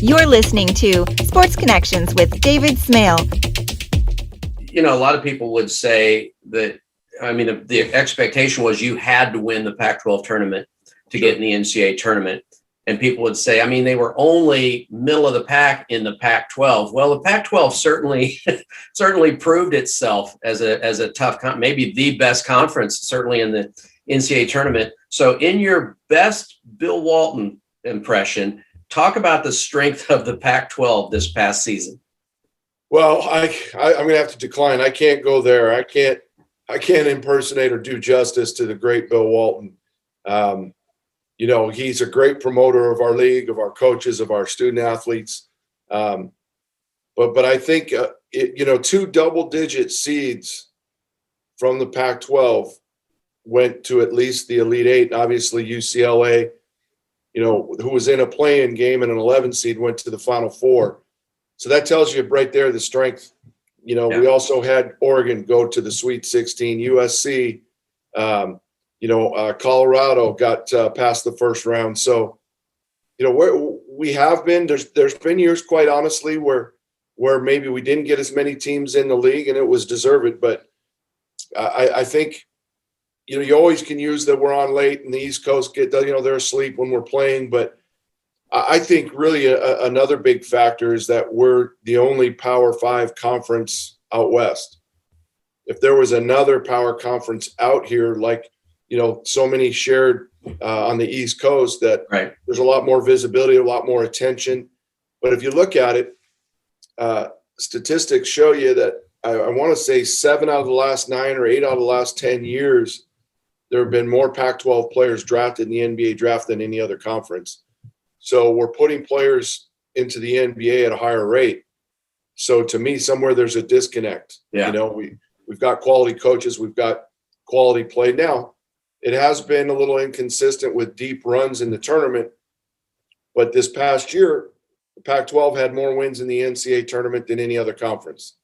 You're listening to Sports Connections with David Smale. A lot of people would say that, the expectation was you had to win the Pac-12 tournament to get in the NCAA tournament. And people would say, they were only middle of the pack in the Pac-12. Well, the Pac-12 certainly proved itself as a tough, maybe the best conference, certainly in the NCAA tournament. So in your best Bill Walton impression, talk about the strength of the Pac-12 this past season. Well, I'm going to have to decline. I can't go there. I can't impersonate or do justice to the great Bill Walton. He's a great promoter of our league, of our coaches, of our student athletes. But I think, 2 double-digit seeds from the Pac-12 went to at least the Elite Eight. And obviously, UCLA, who was in a play-in game and an 11 seed, went to the Final Four. So that tells you right there the strength. We also had Oregon go to the Sweet 16, USC. Colorado got past the first round. So, we have been, there's been years, quite honestly, where maybe we didn't get as many teams in the league and it was deserved. But I think, you always can use that we're on late and the East Coast they're asleep when we're playing. But I think really another big factor is that we're the only Power 5 conference out West. If there was another power conference out here, like, so many shared on the East Coast, that There's a lot more visibility, a lot more attention. But if you look at it, statistics show you that I want to say 7 out of the last 9 or 8 out of the last 10 years, there have been more Pac-12 players drafted in the NBA draft than any other conference. So we're putting players into the NBA at a higher rate. So to me, somewhere there's a disconnect. Yeah. We've got quality coaches, we've got quality play. Now, it has been a little inconsistent with deep runs in the tournament, but this past year, the Pac-12 had more wins in the NCAA tournament than any other conference.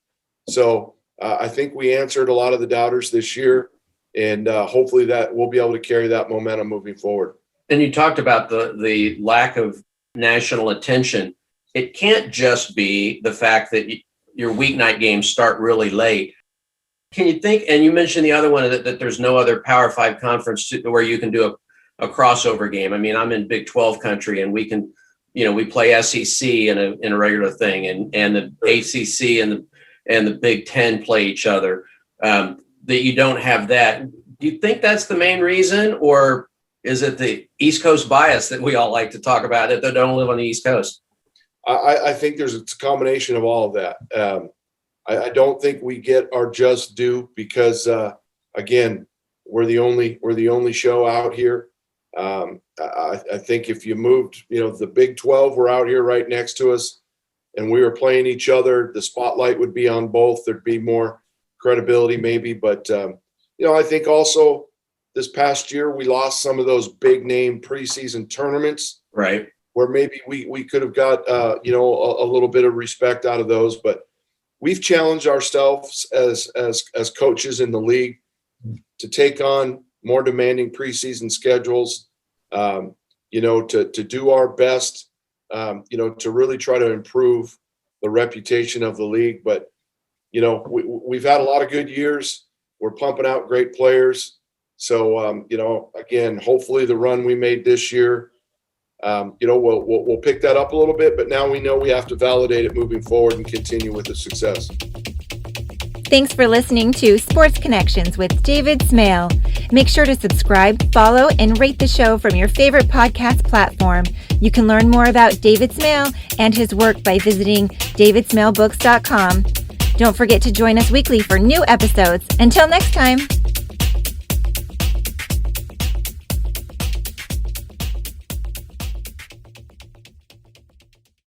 So I think we answered a lot of the doubters this year, and hopefully that we'll be able to carry that momentum moving forward. And you talked about the lack of national attention. It can't just be the fact that your weeknight games start really late. Can you think, and you mentioned the other one, that there's no other Power 5 conference where you can do a crossover game. I'm in Big 12 country, and we can, we play SEC in a regular thing, and the ACC and the Big 10 play each other. That you don't have that. Do you think that's the main reason, or is it the East Coast bias that we all like to talk about that don't live on the East Coast? I think it's a combination of all of that. I don't think we get our just due because, again, we're the only show out here. I think if you moved, the Big 12 were out here right next to us, and we were playing each other, the spotlight would be on both. There'd be more credibility, maybe, but I think also this past year we lost some of those big name preseason tournaments, right? Where maybe we could have got a little bit of respect out of those, but we've challenged ourselves as coaches in the league to take on more demanding preseason schedules, to do our best, to really try to improve the reputation of the league. But, we've had a lot of good years. We're pumping out great players. So, again, hopefully the run we made this year, we'll pick that up a little bit, but now we know we have to validate it moving forward and continue with the success. Thanks for listening to Sports Connections with David Smale. Make sure to subscribe, follow, and rate the show from your favorite podcast platform. You can learn more about David Smale and his work by visiting davidsmalebooks.com. Don't forget to join us weekly for new episodes. Until next time.